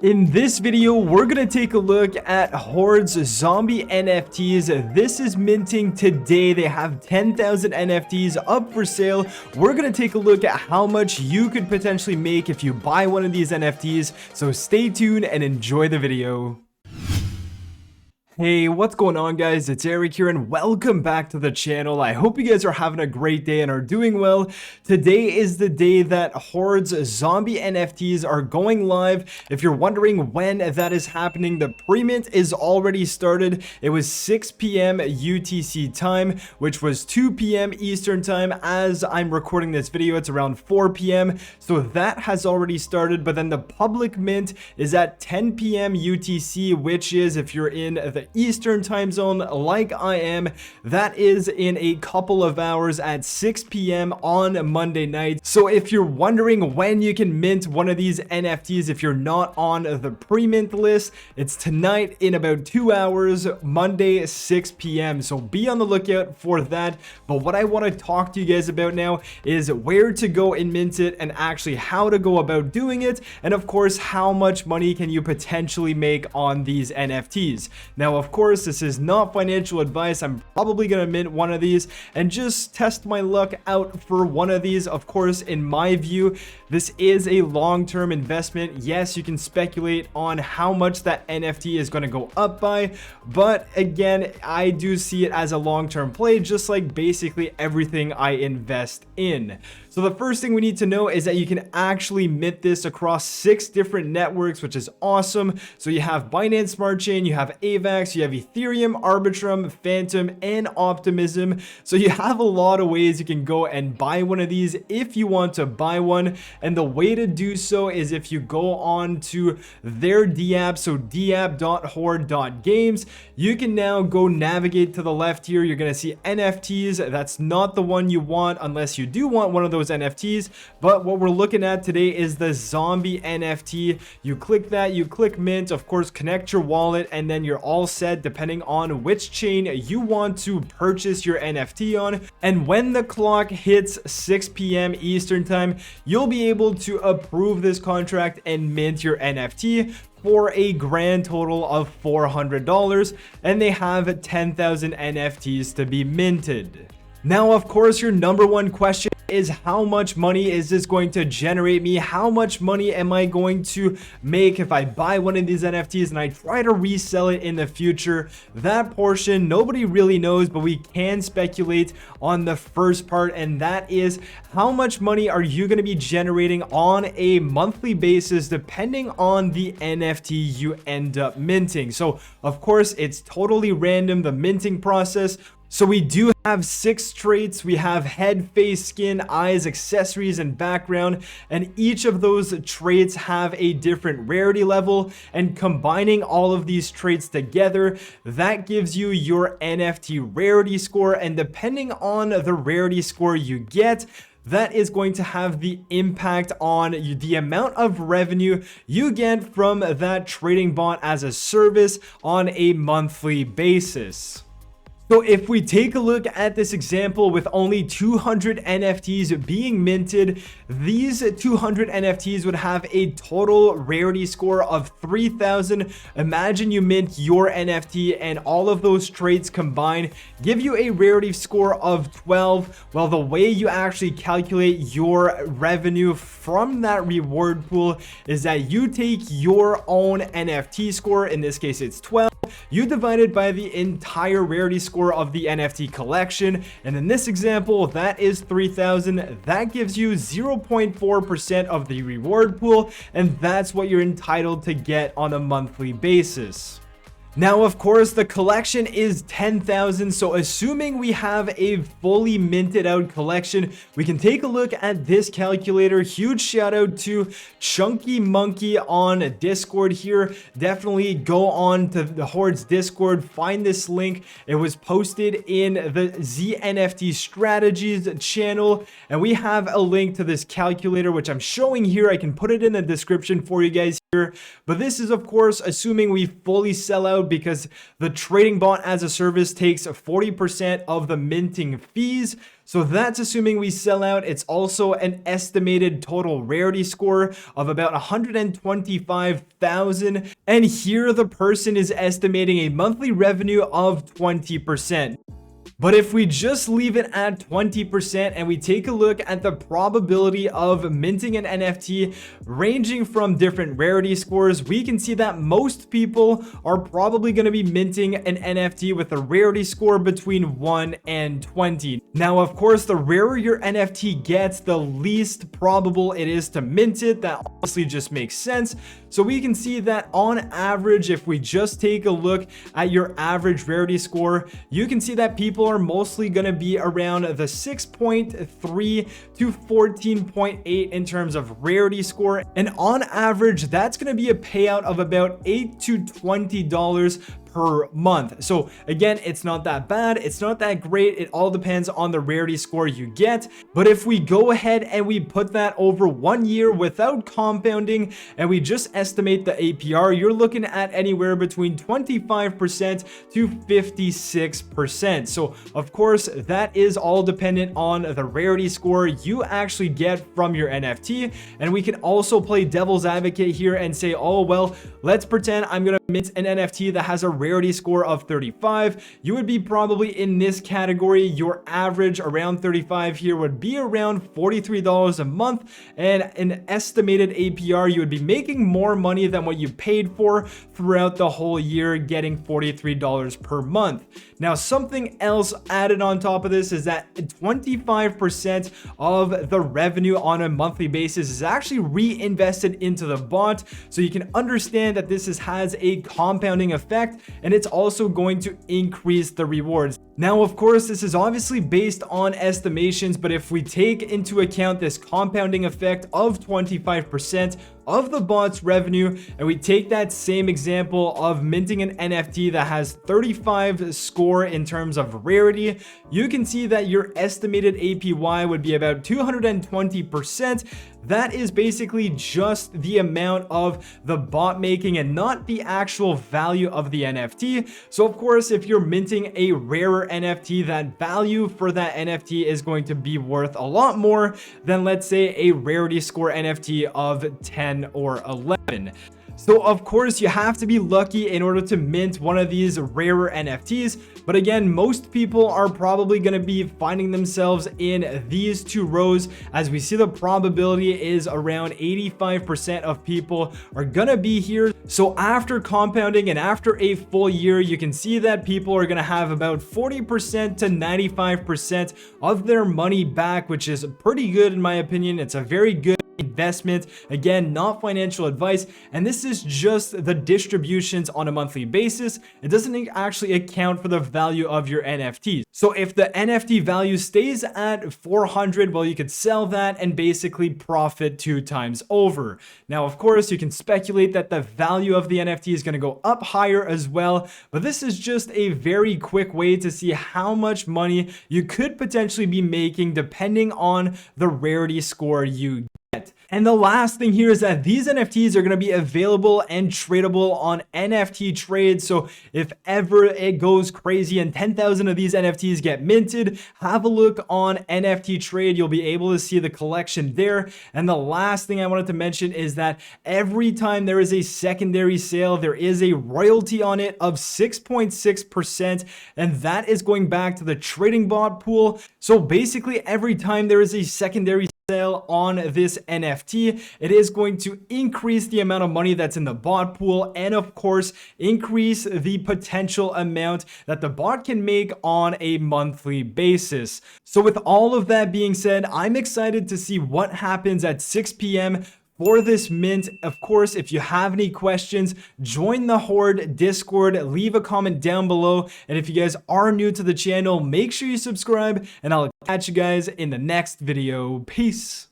In this video, we're going to take a look at Horde's zombie NFTs. This is minting today. They have 10,000 NFTs up for sale. We're going to take a look at how much you could potentially make if you buy one of these NFTs. So stay tuned and enjoy the video. Hey, what's going on, guys? It's Eric here and welcome back to the channel. I hope you guys are having a great day and are doing well. Today is the day that Horde's zombie NFTs are going live. If you're wondering when that is happening, the pre-mint is already started. It was 6 p.m. UTC time, which was 2 p.m. Eastern time. As I'm recording this video, it's around 4 p.m. So that has already started, but then the public mint is at 10 p.m. UTC, which is, if you're in the Eastern time zone like I am, that is in a couple of hours at 6 p.m. on Monday night. So if you're wondering when you can mint one of these NFTs, if you're not on the pre-mint list, it's tonight in about 2 hours, Monday 6 p.m. So be on the lookout for that. But what I want to talk to you guys about now is where to go and mint it, and actually how to go about doing it, and of course how much money can you potentially make on these NFTs. Now, of course, this is not financial advice. I'm probably going to mint one of these and just test my luck out for one of these. Of course, in my view, this is a long-term investment. Yes, you can speculate on how much that NFT is going to go up by, but again, I do see it as a long-term play, just like basically everything I invest in. So the first thing we need to know is that you can actually mint this across 6 different networks, which is awesome. So you have Binance Smart Chain, you have AVAX, you have Ethereum, Arbitrum, Phantom, and Optimism. So you have a lot of ways you can go and buy one of these if you want to buy one. And the way to do so is if you go on to their DApp, so dapp.horde.games, you can now go navigate to the left here. You're going to see NFTs. That's not the one you want unless you do want one of those NFTs, but what we're looking at today is the zombie NFT. You click that, you click mint, of course, connect your wallet, and then you're all set depending on which chain you want to purchase your NFT on. And when the clock hits 6 p.m. Eastern time, you'll be able to approve this contract and mint your NFT for a grand total of $400, and they have 10,000 NFTs to be minted. Now, of course, your number one question is how much money is this going to generate me? How much money am I going to make if I buy one of these NFTs and I try to resell it in the future? That portion nobody really knows, but we can speculate on the first part, and that is how much money are you going to be generating on a monthly basis depending on the NFT you end up minting. So of course, it's totally random, the minting process. So we do have 6 traits. We have head, face, skin, eyes, accessories, and background, and each of those traits have a different rarity level, and combining all of these traits together, that gives you your NFT rarity score. And depending on the rarity score you get, that is going to have the impact on the amount of revenue you get from that trading bot as a service on a monthly basis. So if we take a look at this example with only 200 NFTs being minted, these 200 NFTs would have a total rarity score of 3,000. Imagine you mint your NFT and all of those traits combined give you a rarity score of 12. Well, the way you actually calculate your revenue from that reward pool is that you take your own NFT score, in this case it's 12, you divide it by the entire rarity score of the NFT collection, and in this example that is 3,000. That gives you 0.4% of the reward pool, and that's what you're entitled to get on a monthly basis. Now, of course, the collection is 10,000, so assuming we have a fully minted out collection, we can take a look at this calculator. Huge shout out to Chunky Monkey on Discord here. Definitely go on to the Horde's Discord, find this link. It was posted in the ZNFT Strategies channel, and we have a link to this calculator, which I'm showing here. I can put it in the description for you guys here. But this is, of course, assuming we fully sell out, because the trading bot as a service takes 40% of the minting fees. So that's assuming we sell out. It's also an estimated total rarity score of about 125,000. And here the person is estimating a monthly revenue of 20%. But if we just leave it at 20% and we take a look at the probability of minting an NFT ranging from different rarity scores, we can see that most people are probably going to be minting an NFT with a rarity score between 1 and 20. Now, of course, the rarer your NFT gets, the least probable it is to mint it. That honestly just makes sense. So we can see that on average, if we just take a look at your average rarity score, you can see that people are mostly going to be around the 6.3 to 14.8 in terms of rarity score. And on average, that's going to be a payout of about $8 to $20 per month. So again, it's not that bad, it's not that great, it all depends on the rarity score you get. But if we go ahead and we put that over 1 year without compounding and we just estimate the APR, you're looking at anywhere between 25% to 56%. So of course, that is all dependent on the rarity score you actually get from your NFT. And we can also play devil's advocate here and say, oh well, let's pretend I'm gonna mint an NFT that has a rarity score of 35. You would be probably in this category. Your average around 35 here would be around $43 a month, and an estimated APR, you would be making more money than what you paid for throughout the whole year, getting $43 per month. Now, something else added on top of this is that 25% of the revenue on a monthly basis is actually reinvested into the bot. So you can understand that this has a compounding effect, and it's also going to increase the rewards. Now, of course, this is obviously based on estimations, but if we take into account this compounding effect of 25% of the bot's revenue, and we take that same example of minting an NFT that has 35 score in terms of rarity, you can see that your estimated APY would be about 220%. That is basically just the amount of the bot making and not the actual value of the NFT. So of course, if you're minting a rarer NFT, that value for that NFT is going to be worth a lot more than, let's say, a rarity score NFT of 10 or 11. So of course, you have to be lucky in order to mint one of these rarer NFTs. But again, most people are probably going to be finding themselves in these two rows, as we see the probability is around 85% of people are going to be here. So after compounding and after a full year, you can see that people are going to have about 40% to 95% of their money back, which is pretty good in my opinion. It's a very good investment. Again, not financial advice, and this is just the distributions on a monthly basis. It doesn't actually account for the value of your NFTs. So if the NFT value stays at 400, well, you could sell that and basically profit 2 times over. Now, of course, you can speculate that the value of the NFT is going to go up higher as well, but this is just a very quick way to see how much money you could potentially be making depending on the rarity score you get. And the last thing here is that these NFTs are going to be available and tradable on NFT Trade. So if ever it goes crazy and 10,000 of these NFTs get minted, have a look on NFT Trade. You'll be able to see the collection there. And the last thing I wanted to mention is that every time there is a secondary sale, there is a royalty on it of 6.6%. And that is going back to the trading bot pool. So basically, every time there is a secondary sale on this NFT, it is going to increase the amount of money that's in the bot pool, and of course increase the potential amount that the bot can make on a monthly basis. So with all of that being said, I'm excited to see what happens at 6 p.m. for this mint. Of course, if you have any questions, join the Horde Discord, leave a comment down below. And if you guys are new to the channel, make sure you subscribe, and I'll catch you guys in the next video. Peace.